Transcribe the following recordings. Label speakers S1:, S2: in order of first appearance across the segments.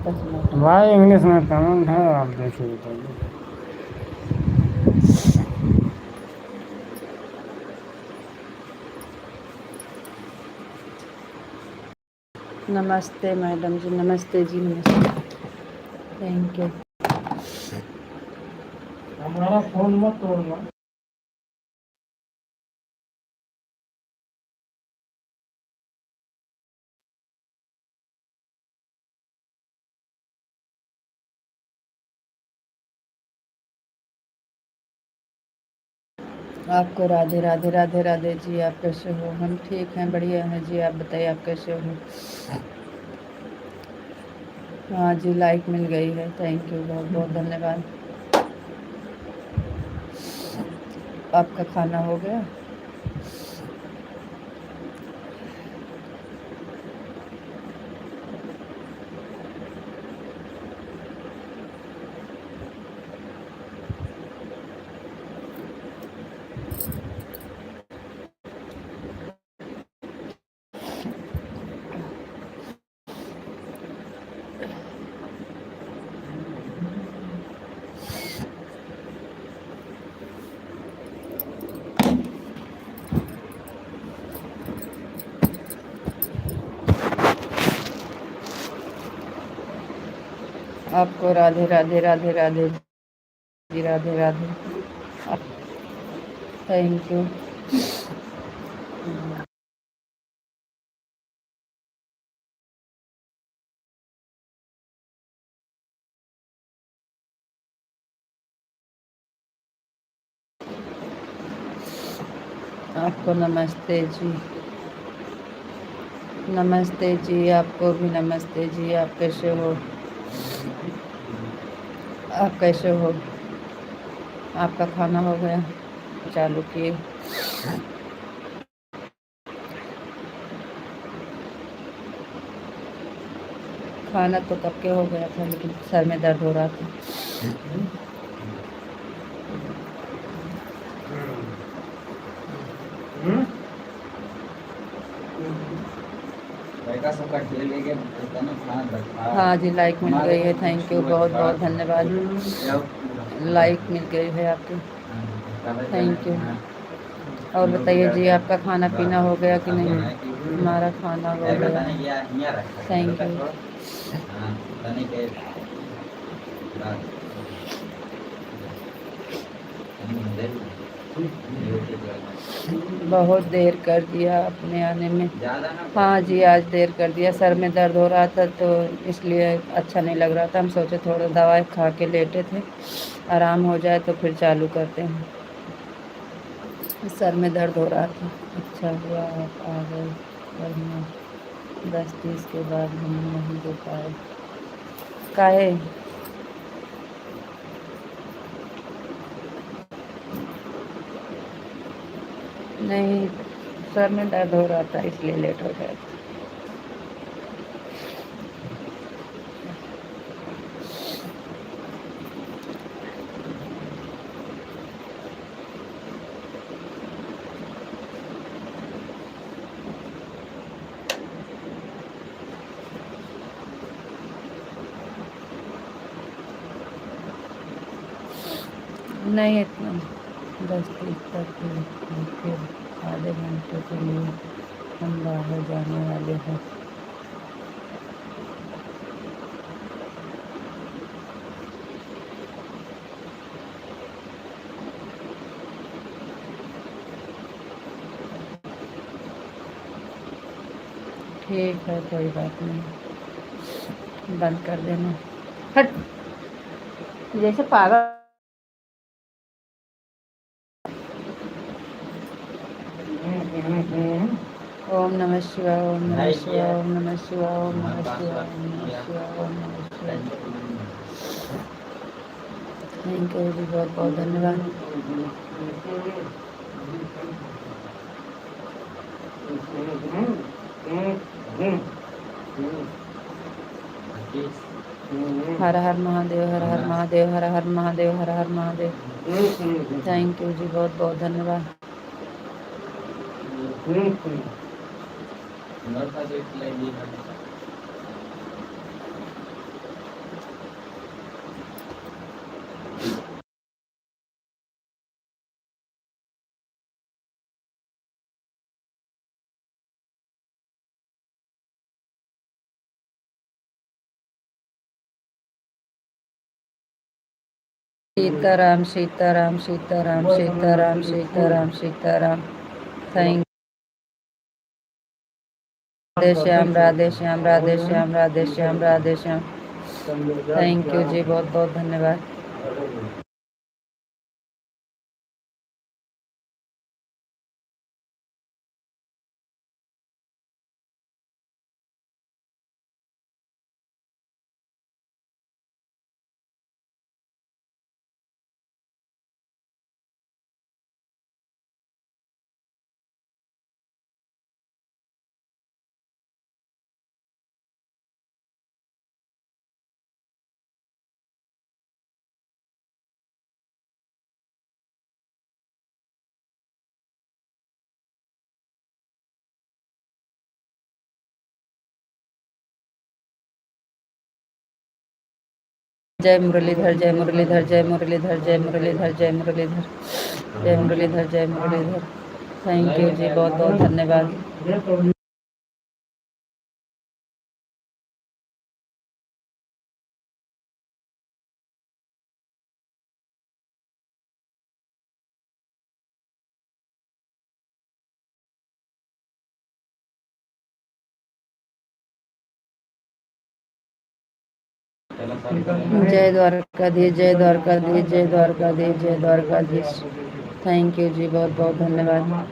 S1: भाई इंग्लिश में कमेंट है, आप देखिए बताइए।
S2: नमस्ते मैडम जी, नमस्ते जी, नमस्ते। Thank you.
S1: हमारा फोन मत तोड़ना।
S2: आपको राधे राधे राधे राधे जी। आप कैसे हो? हम ठीक हैं, बढ़िया हैं जी। आप बताइए आप कैसे हो? हाँ जी, लाइक मिल गई है। थैंक यू, बहुत बहुत धन्यवाद। आपका खाना हो गया? आपको राधे राधे राधे राधे जी, राधे राधे। Thank you. आपको नमस्ते जी, नमस्ते जी। आपको भी नमस्ते जी। आप कैसे हो? आप कैसे हो? आपका खाना हो गया? चालू किए? खाना तो कब के हो गया था, लेकिन सर में दर्द हो रहा था। हाँ जी, लाइक मिल गई है। थैंक यू, बहुत बहुत धन्यवाद। लाइक मिल गई है आपकी। Thank you. और बताइए जी, आपका खाना पीना हो गया कि नहीं? हमारा खाना हो गया। Thank you. बहुत देर कर दिया आपने आने में। हाँ जी, आज देर कर दिया। सर में दर्द हो रहा था तो इसलिए अच्छा नहीं लग रहा था। हम सोचे थोड़ा दवाई खा के लेटे थे, आराम हो जाए तो फिर चालू करते हैं। सर में दर्द हो रहा था। अच्छा हुआ आप आ गए, वरना 10:30 के बाद हम नहीं दे पाए। काहे? नहीं, सर में दर्द हो रहा था इसलिए लेट हो गया। नहीं इतना, 10:30 तक ही, फिर आधे घंटे के लिए हम बाहर जाने वाले हैं। ठीक है, कोई बात नहीं, बंद कर देना। हट, जैसे पागल। ओम नमः शिवाय, ओम नमः शिवाय, ओम नमः शिवाय, ओम नमः शिवाय, ओम नमः शिवाय, ओम नमः शिवाय। थैंक यू जी, बहुत बहुत धन्यवाद। हर हर महादेव, हर हर महादेव, हर हर महादेव, हर हर महादेव। थैंक यू जी, बहुत बहुत धन्यवाद। Sitaram Sitaram Sitaram Sitaram Sitaram Sitaram. Thank Radhe Shyam Radhe Shyam Radhe Shyam Radhe Shyam Radhe Shyam. Thank you जी, बहुत बहुत धन्यवाद। जय मुरलीधर जय मुरलीधर जय मुरलीधर जय मुरलीधर जय मुरलीधर जय मुरलीधर जय मुरलीधर। थैंक यू जी, बहुत बहुत धन्यवाद। जय द्वारकाधीश जय द्वारकाधीश जय द्वारकाधीश जय द्वारकाधीश। थैंक यू जी, बहुत बहुत धन्यवाद।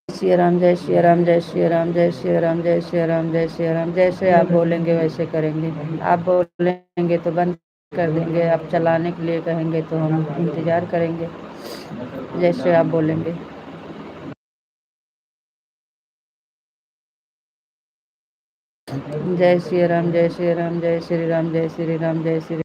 S2: श्री राम जय श्री राम जय श्री राम जय श्री राम जय श्री राम जय श्री राम। जैसे आप बोलेंगे वैसे करेंगे। आप बोलेंगे तो बंद कर देंगे, आप चलाने के लिए कहेंगे तो हम इंतजार करेंगे, जैसे आप बोलेंगे। जय श्री राम जय श्री राम जय श्री राम जय श्री राम जय श्री।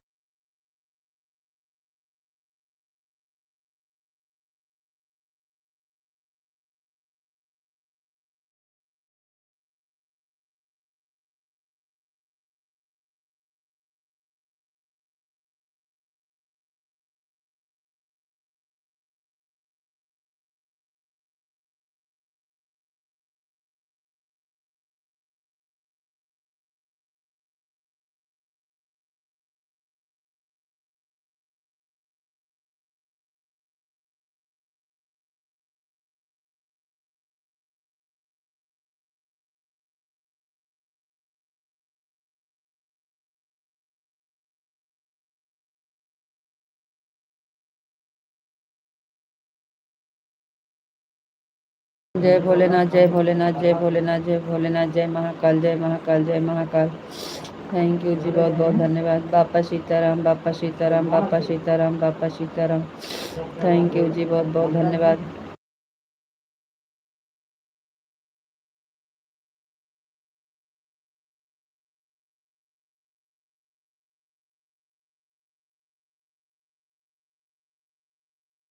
S2: जय भोलेनाथ जय भोलेनाथ जय भोलेनाथ जय भोलेनाथ जय महाकाल जय महाकाल जय महाकाल। थैंक यू जी, बहुत बहुत धन्यवाद। बापा सीताराम बापा सीताराम बापा सीताराम बापा सीताराम। थैंक यू जी, बहुत बहुत धन्यवाद।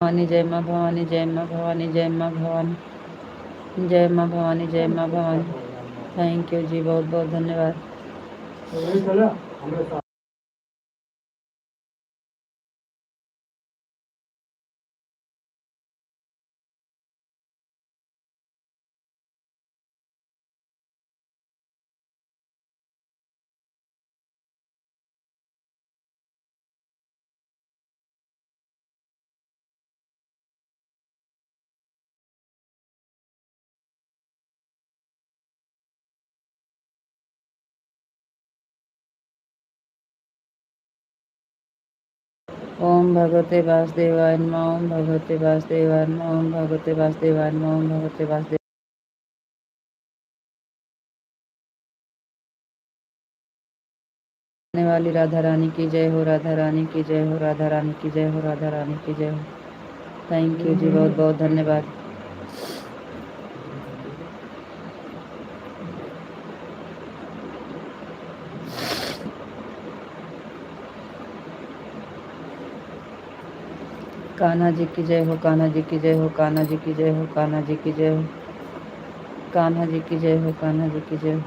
S2: भवानी जय माँ भवानी जय माँ भवानी जय माँ भवानी जय माँ भवानी जय माँ भवानी। थैंक यू जी, बहुत बहुत धन्यवाद। ओम भगवते वासुदेवाय नमः ओम भगवते वासुदेवाय नमः ओम भगवते वासुदेवाय नमः ओम भगवते वासुदेव। आने वाली राधा रानी की जय हो, राधा रानी की जय हो, राधा रानी की जय हो, राधा रानी की जय हो। थैंक यू जी, बहुत बहुत धन्यवाद। कान्हा जी की जय हो, कान्हा जी की जय हो, कान्हा जी की जय हो, कान्हा जी की जय हो, कान्हा जी की जय हो, कान्हा जी की जय हो।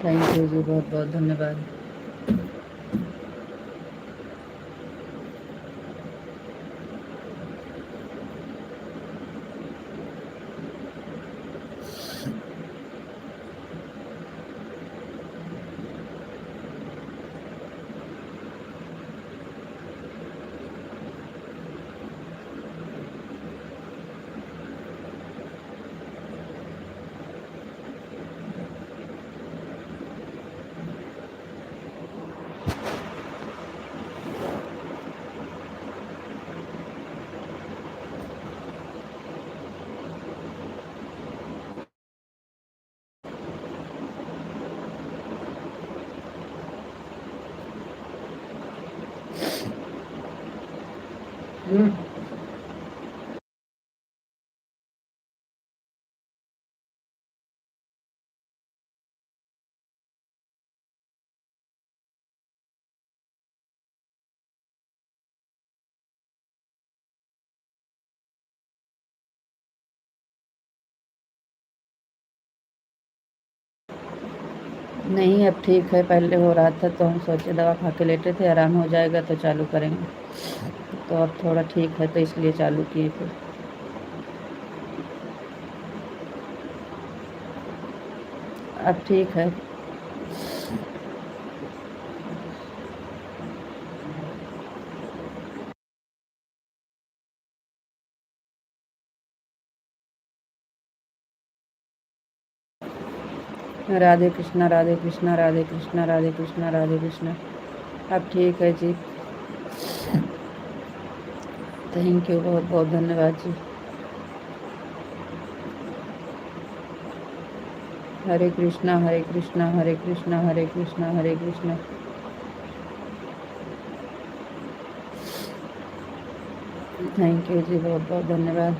S2: थैंक यू जी, बहुत बहुत धन्यवाद। नहीं, अब ठीक है, पहले हो रहा था तो हम सोचे दवा खा के लेटे थे, आराम हो जाएगा तो चालू करेंगे। तो अब थोड़ा ठीक है तो इसलिए चालू किए फिर। अब ठीक है। राधे कृष्णा, राधे कृष्णा, राधे कृष्णा, राधे कृष्णा, राधे कृष्णा। अब ठीक है जी। थैंक यू, बहुत बहुत धन्यवाद जी। हरे कृष्णा, हरे कृष्णा, हरे कृष्णा, हरे कृष्णा, हरे कृष्णा। थैंक यू जी, बहुत बहुत धन्यवाद।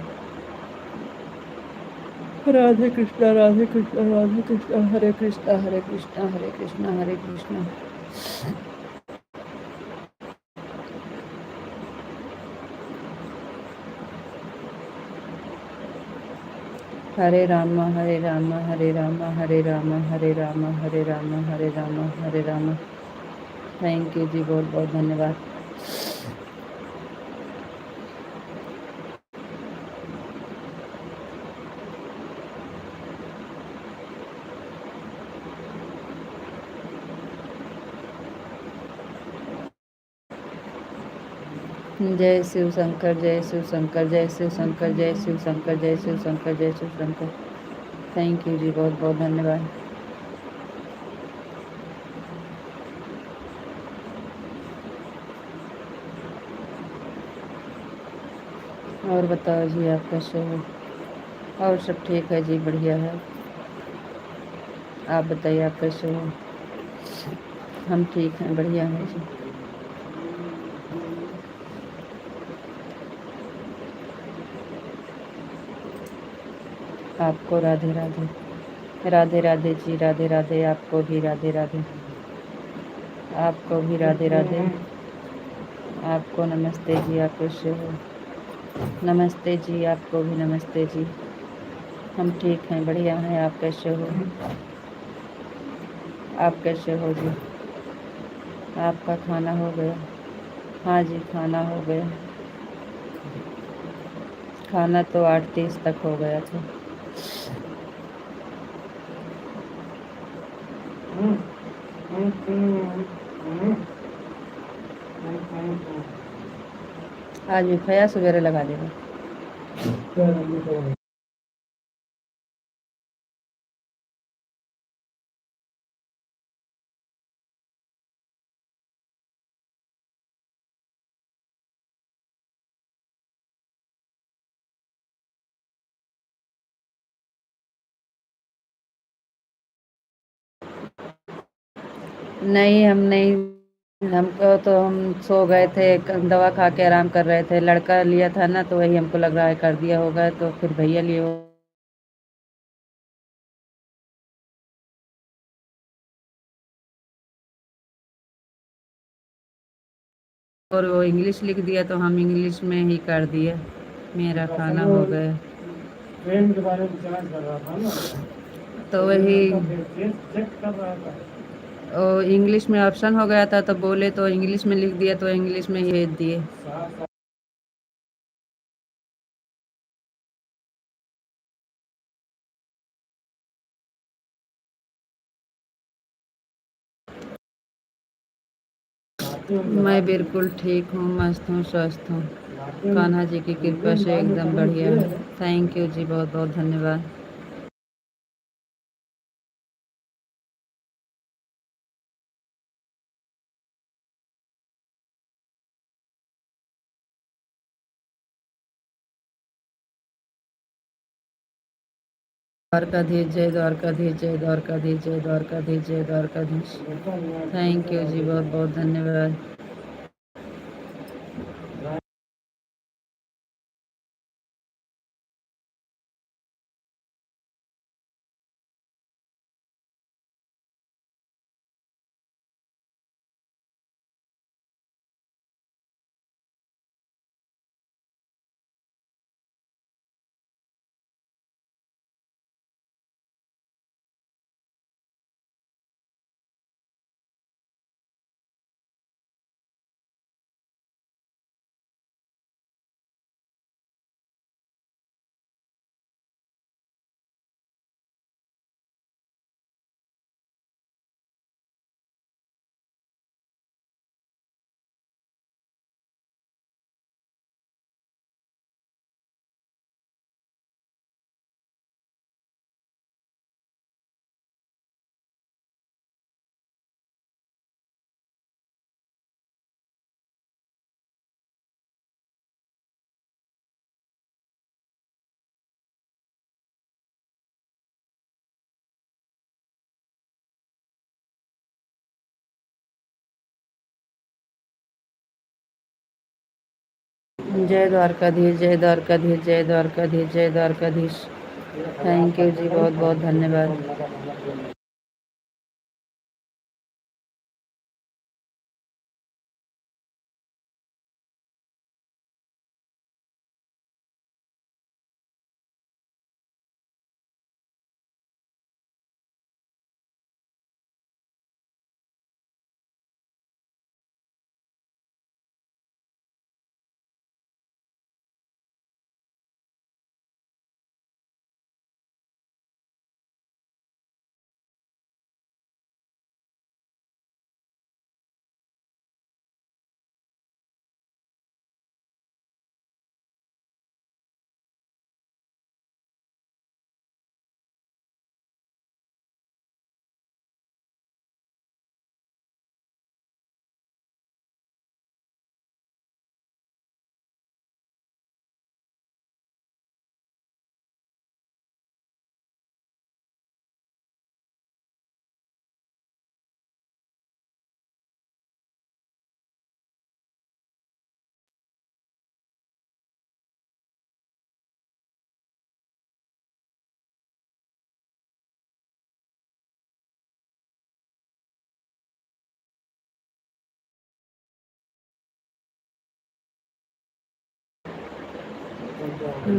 S2: राधे कृष्णा, राधे कृष्णा, राधे कृष्णा, हरे कृष्णा, हरे कृष्णा, हरे कृष्णा, हरे कृष्णा। हरे राम, हरे राम, हरे राम, हरे राम, हरे राम, हरे राम, हरे राम, हरे राम। थैंक यू जी, बहुत बहुत धन्यवाद। जय शिव शंकर, जय शिव शंकर, जय शिव शंकर, जय शिव शंकर, जय शिव शंकर, जय शिव शंकर। थैंक यू जी, बहुत बहुत धन्यवाद। और बताओ जी, आप कैसे हो? और सब ठीक है जी, बढ़िया है। आप बताइए, आप कैसे हो? हम ठीक हैं, बढ़िया हैं जी। आपको राधे राधे। राधे राधे जी, राधे राधे, आपको भी राधे राधे। आपको भी राधे राधे। आपको नमस्ते जी, आप कैसे हो? नमस्ते जी, आपको भी नमस्ते जी। हम ठीक हैं, बढ़िया हैं। आप कैसे हो? आप कैसे हो जी? आपका खाना हो गया? हाँ जी, खाना हो गया। खाना तो 8:30 तक हो गया था। आज भी फयास वगैरह लगा देगा। नहीं, हम नहीं हमको तो हम सो गए थे, दवा खा के आराम कर रहे थे। लड़का लिया था ना, तो वही हमको लग रहा है कर दिया होगा, तो फिर भैया लिए और वो इंग्लिश लिख दिया, तो हम इंग्लिश में ही कर दिए। मेरा खाना हो गया।
S1: ट्रेन के बारे में जांच कर रहा था ना,
S2: तो वही
S1: चेक कर रहा था।
S2: इंग्लिश में ऑप्शन हो गया था, तो बोले तो इंग्लिश में लिख दिया, तो इंग्लिश में ही भेज दिए। मैं बिल्कुल ठीक हूँ, मस्त हूँ, स्वस्थ हूँ। कान्हा जी की कृपा से एकदम बढ़िया है। थैंक यू जी, बहुत बहुत धन्यवाद। द्वारकाधीश जय, द्वारकाधीश जय, द्वारकाधीश जय, द्वारकाधीश जय, द्वारकाधीश। थैंक यू जी, बहुत बहुत धन्यवाद। जय द्वारकाधीश जय, द्वारकाधीश जय, द्वारकाधीश जय, द्वारकाधीश। थैंक यू जी, बहुत बहुत धन्यवाद।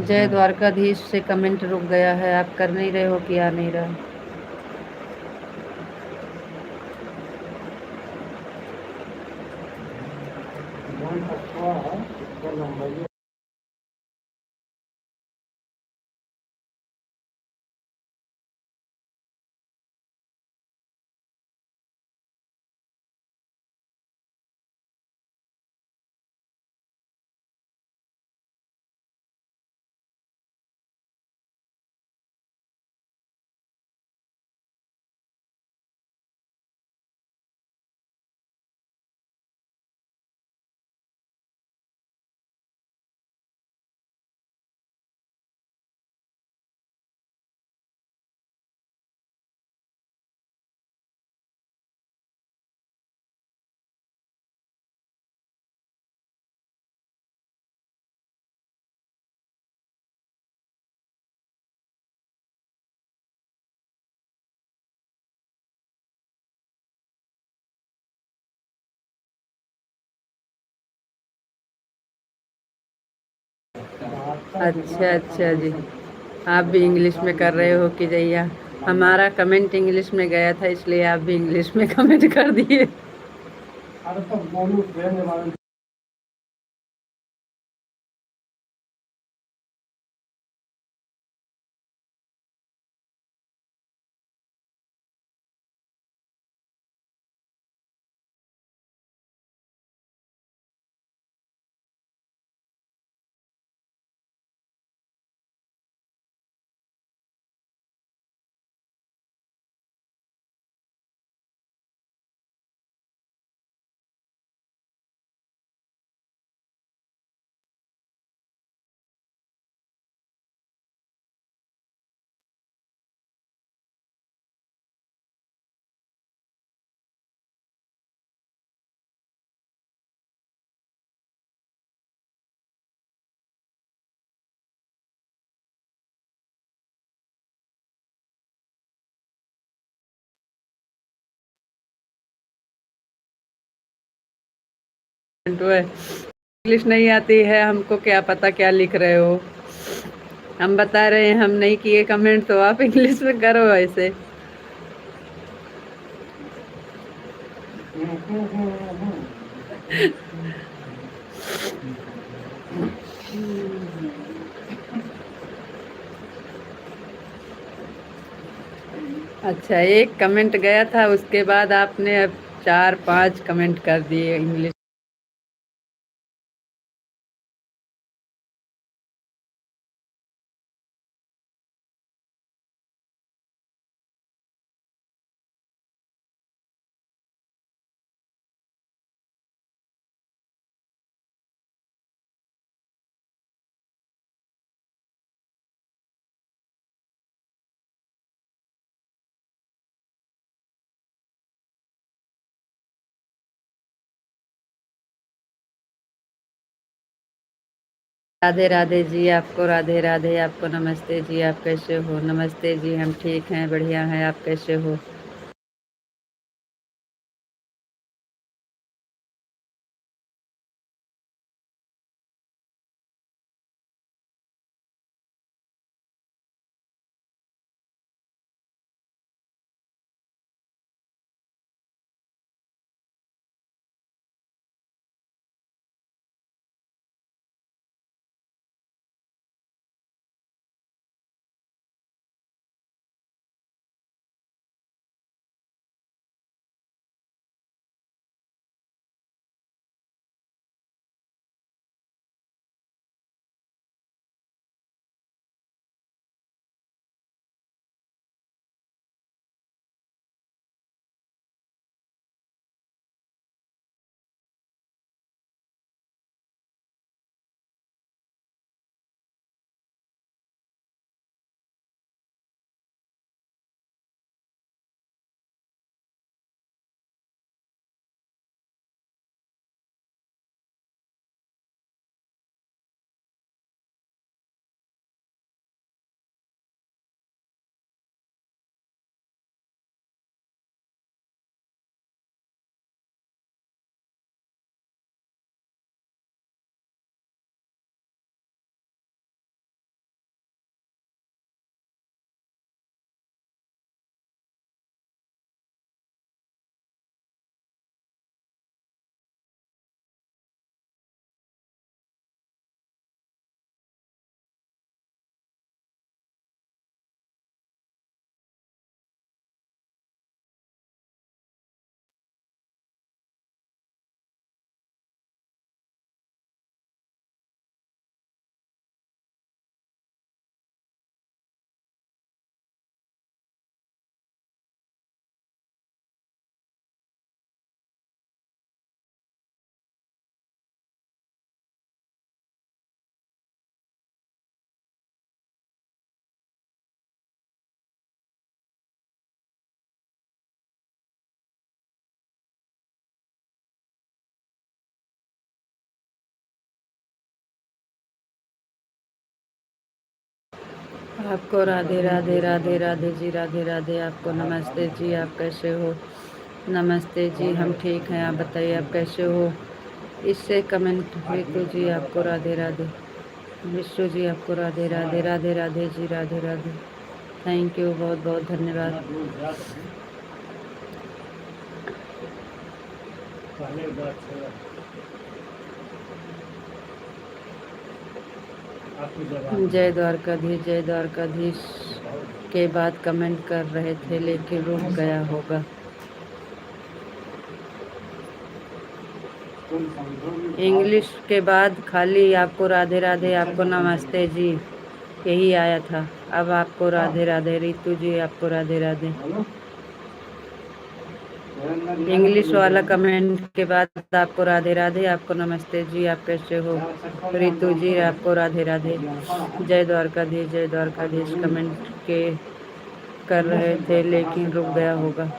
S2: जय द्वारकाधीश से कमेंट रुक गया है, आप कर नहीं रहे हो कि आ नहीं रहा। अच्छा अच्छा जी, आप भी इंग्लिश में कर रहे हो कि जैया हमारा कमेंट इंग्लिश में गया था, इसलिए आप भी इंग्लिश में कमेंट कर दिए।
S1: अरे तो बोलू ट्रेन के बारे में।
S2: तो इंग्लिश नहीं आती है हमको, क्या पता क्या लिख रहे हो। हम बता रहे हैं हम नहीं किए कमेंट, तो आप इंग्लिश में करो ऐसे। अच्छा, एक कमेंट गया था, उसके बाद आपने अब 4-5 कमेंट कर दिए इंग्लिश। राधे राधे जी, आपको राधे राधे, आपको नमस्ते जी, आप कैसे हो? नमस्ते जी, हम ठीक हैं, बढ़िया हैं, आप कैसे हो? आपको राधे राधे राधे राधे जी, राधे राधे, आपको नमस्ते जी, आप कैसे हो? नमस्ते जी, हम ठीक हैं, आप बताइए आप कैसे हो? इससे कमेंट हुई तो जी आपको राधे राधे। विश्व जी आपको राधे राधे राधे राधे जी राधे राधे। थैंक यू, बहुत बहुत धन्यवाद। जय द्वारकाधीश, जय द्वारकाधीश के बाद कमेंट कर रहे थे लेकिन रुक गया होगा। इंग्लिश के बाद खाली आपको राधे राधे, आपको नमस्ते जी यही आया था। अब आपको राधे राधे। रितु जी आपको राधे राधे। इंग्लिश वाला कमेंट के बाद आपको राधे राधे, आपको नमस्ते जी, आप कैसे हो। रितु जी आपको राधे राधे। जय द्वारकाधीश, जय द्वारकाधीश कमेंट के कर रहे थे लेकिन रुक गया होगा।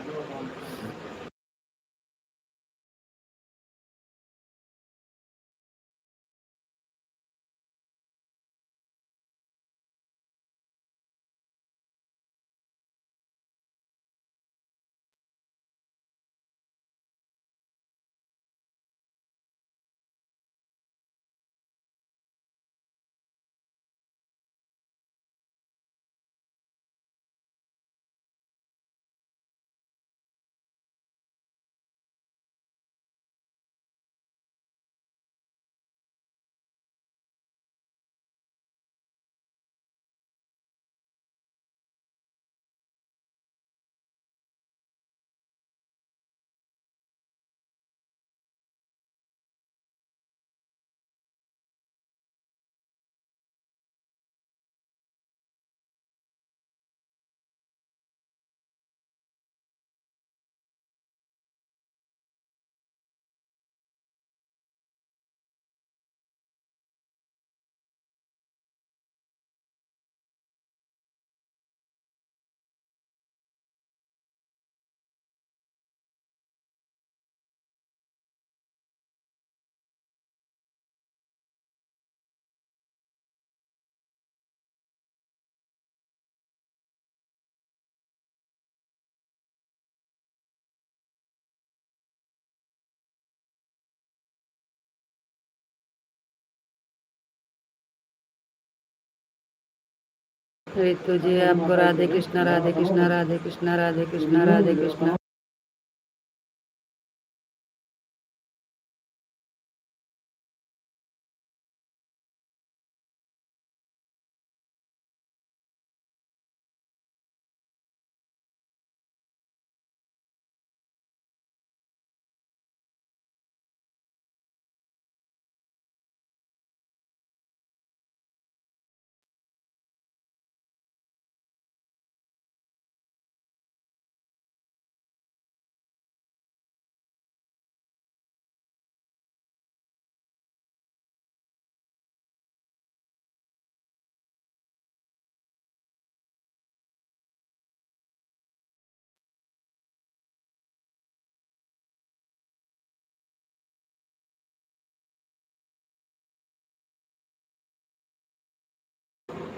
S2: रितु जी आपको राधे कृष्णा, राधे कृष्णा, राधे कृष्णा, राधे कृष्णा, राधे कृष्णा।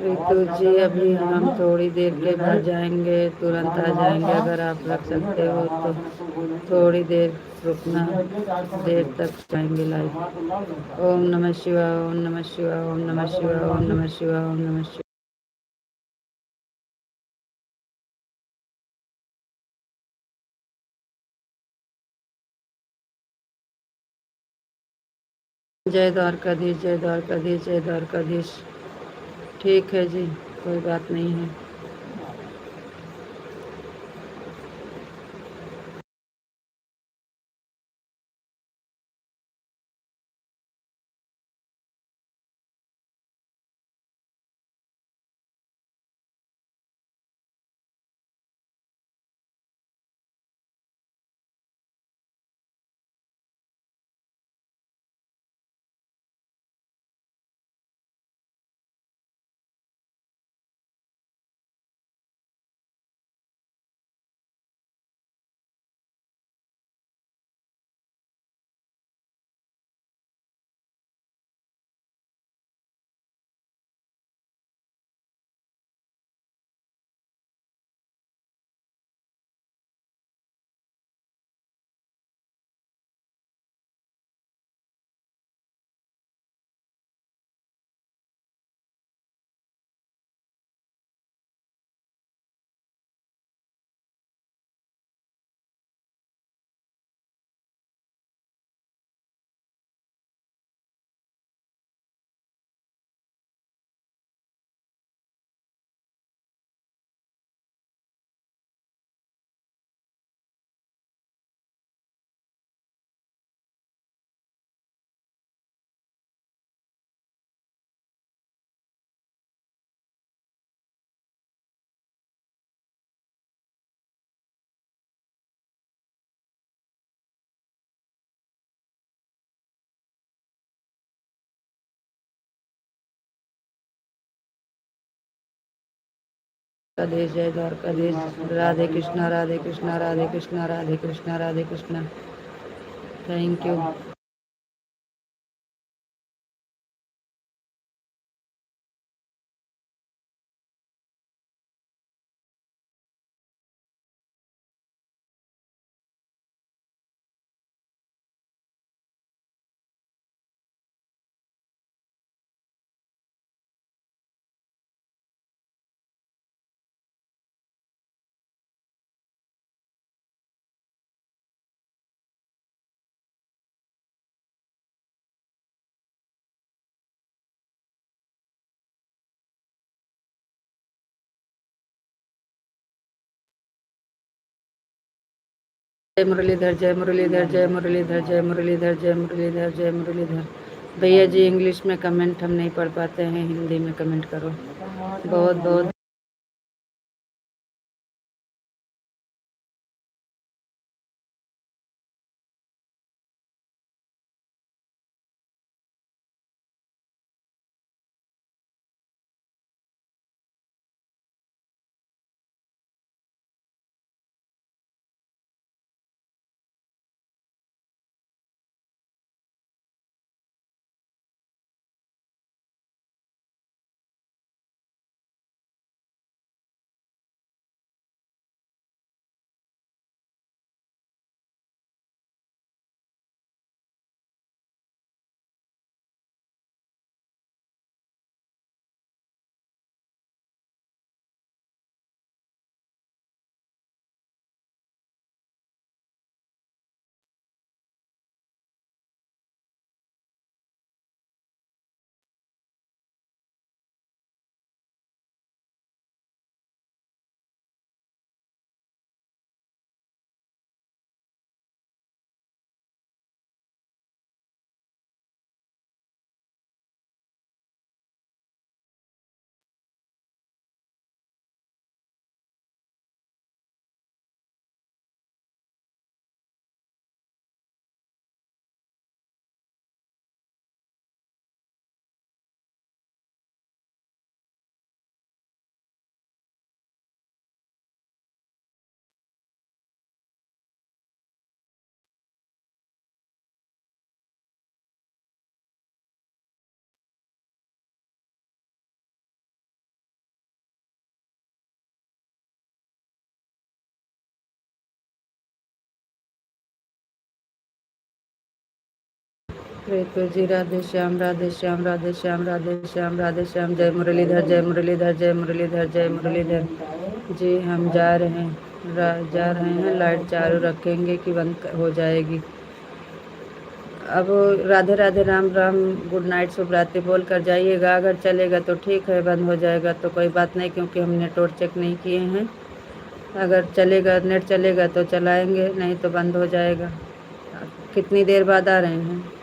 S2: रितु जी अभी हम थोड़ी देर के बाद जाएंगे, तुरंत आ जाएंगे। अगर आप रख सकते हो तो थोड़ी देर रुकना, देर तक जाएंगे लाइव। ओम नमः शिवाय, ओम नमः शिवाय, ओम नमः शिवाय, ओम नमः शिवाय, ओम नमः शिवाय। जय द्वारकाधीश, जय द्वारकाधीश, जय द्वारकाधीश। ठीक है जी, कोई बात नहीं है। द्वारकाधीश जय द्वारकाधीश। राधे कृष्णा राधे कृष्णा राधे कृष्णा राधे कृष्णा राधे कृष्णा। Thank you. जय मुरलीधर जय मुरलीधर जय मुरलीधर जय मुरलीधर जय मुरलीधर जय मुरलीधर। भैया जी इंग्लिश में कमेंट हम नहीं पढ़ पाते हैं, हिंदी में कमेंट करो। बहुत बहुत प्रीतो जी राधे श्याम राधे श्याम राधे श्याम राधे श्याम राधे श्याम। जय मुरलीधर जय मुरलीधर जय मुरलीधर जय मुरलीधर जी। हम जा रहे हैं, लाइट चालू रखेंगे कि बंद हो जाएगी। अब राधे राधे राम राम गुड नाइट शुभ रात्रि बोल कर जाइएगा। अगर चलेगा तो ठीक है, बंद हो जाएगा तो कोई बात नहीं, क्योंकि हम नेटवर्क चेक नहीं किए हैं। अगर चलेगा, नेट चलेगा तो चलाएंगे, नहीं तो बंद हो जाएगा। कितनी देर बाद आ रहे हैं?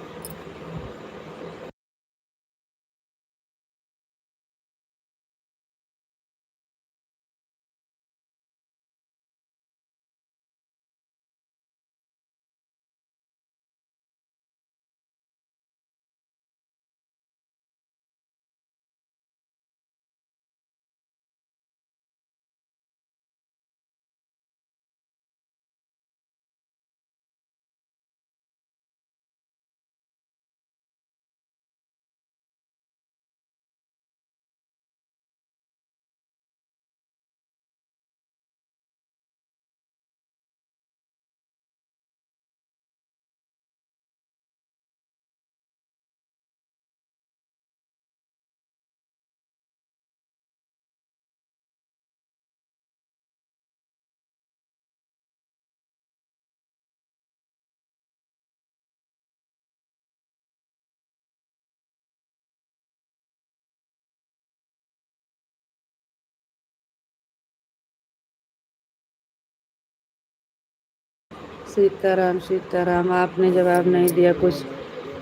S2: सीताराम सीताराम। आपने जवाब नहीं दिया कुछ।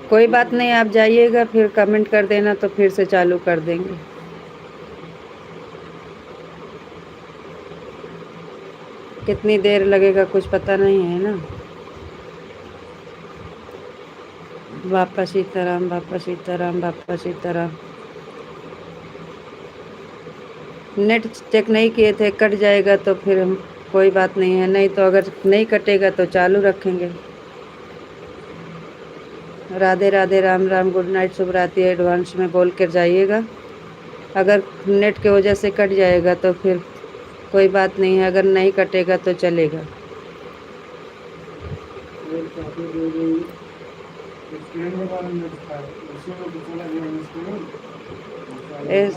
S2: कोई बात नहीं, आप जाइएगा, फिर कमेंट कर देना तो फिर से चालू कर देंगे। कितनी देर लगेगा कुछ पता नहीं है ना। बापा सीताराम बापा सीताराम बापा सीताराम। नेट चेक नहीं किए थे, कट जाएगा तो फिर हम कोई बात नहीं है, नहीं तो अगर नहीं कटेगा तो चालू रखेंगे। राधे राधे, राम राम, गुड नाइट, शुभ रात्रि एडवांस में बोल कर जाइएगा। अगर नेट की वजह से कट जाएगा तो फिर कोई बात नहीं है, अगर नहीं कटेगा तो चलेगा। ए,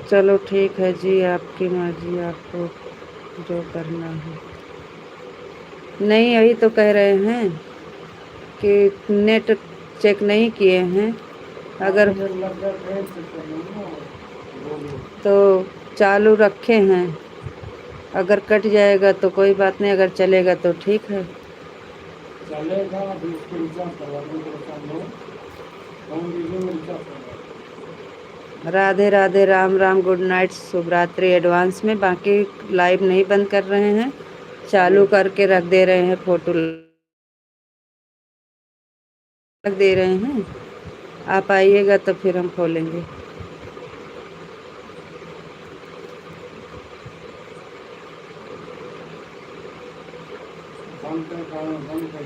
S2: चलो ठीक है जी, आपकी मर्जी, आपको जो करना है। नहीं, यही तो कह रहे हैं कि नेट चेक नहीं किए हैं, अगर तो चालू रखे हैं। अगर कट जाएगा तो कोई बात नहीं, अगर चलेगा तो ठीक है।
S1: चलेगा, अभी उसको रिचार्ज करवा देंगे, परेशान लो, फोन दीजिए, मैं रिचार्ज करवा।
S2: राधे राधे, राम राम, गुड नाइट, शुभ रात्रि एडवांस में। बाकी लाइव नहीं बंद कर रहे हैं, चालू करके रख दे रहे हैं, फोटो रख दे रहे हैं। आप आइएगा तो फिर हम खोलेंगे।
S1: बंद कर, बंद कर,